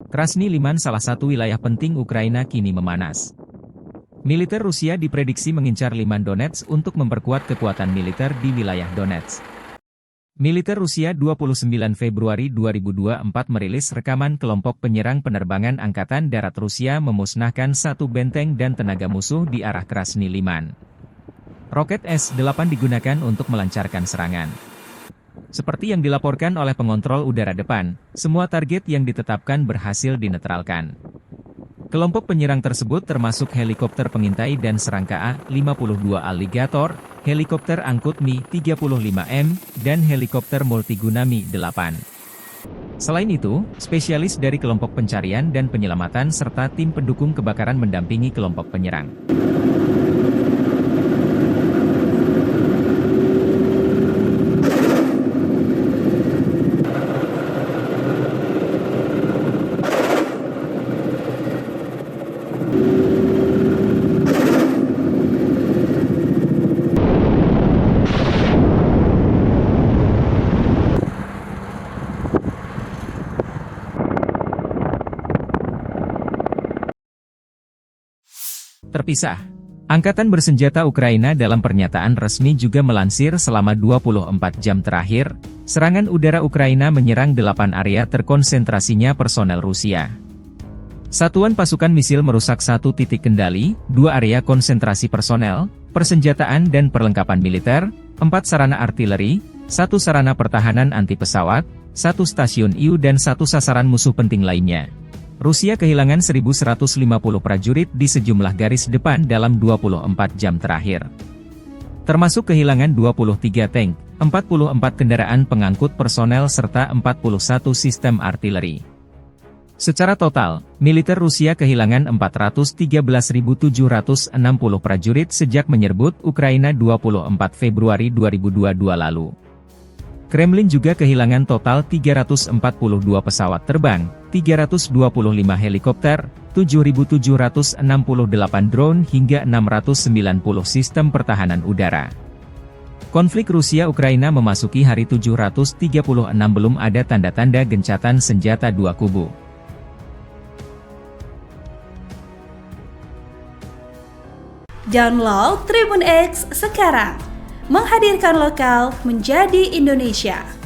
Krasny Liman, salah satu wilayah penting Ukraina, kini memanas. Militer Rusia diprediksi mengincar Liman Donetsk untuk memperkuat kekuatan militer di wilayah Donetsk. Militer Rusia 29 Februari 2024 merilis rekaman kelompok penyerang penerbangan Angkatan Darat Rusia memusnahkan satu benteng dan tenaga musuh di arah Krasny Liman. Roket S-8 digunakan untuk melancarkan serangan. Seperti yang dilaporkan oleh pengontrol udara depan, semua target yang ditetapkan berhasil dinetralkan. Kelompok penyerang tersebut termasuk helikopter pengintai dan serangka A-52 Alligator, helikopter angkut Mi-35M, dan helikopter multiguna Mi-8. Selain itu, spesialis dari kelompok pencarian dan penyelamatan serta tim pendukung kebakaran mendampingi kelompok penyerang. Terpisah. Angkatan bersenjata Ukraina dalam pernyataan resmi juga melansir selama 24 jam terakhir, serangan udara Ukraina menyerang 8 area terkonsentrasinya personel Rusia. Satuan pasukan misil merusak 1 titik kendali, 2 area konsentrasi personel, persenjataan dan perlengkapan militer, 4 sarana artileri, 1 sarana pertahanan anti-pesawat, 1 stasiun IU dan 1 sasaran musuh penting lainnya. Rusia kehilangan 1.150 prajurit di sejumlah garis depan dalam 24 jam terakhir. Termasuk kehilangan 23 tank, 44 kendaraan pengangkut personel serta 41 sistem artileri. Secara total, militer Rusia kehilangan 413.760 prajurit sejak menyerbu Ukraina 24 Februari 2022 lalu. Kremlin juga kehilangan total 342 pesawat terbang, 325 helikopter, 7.768 drone hingga 690 sistem pertahanan udara. Konflik Rusia-Ukraina memasuki hari 736, belum ada tanda-tanda gencatan senjata dua kubu. Download Tribun X sekarang, menghadirkan lokal menjadi Indonesia.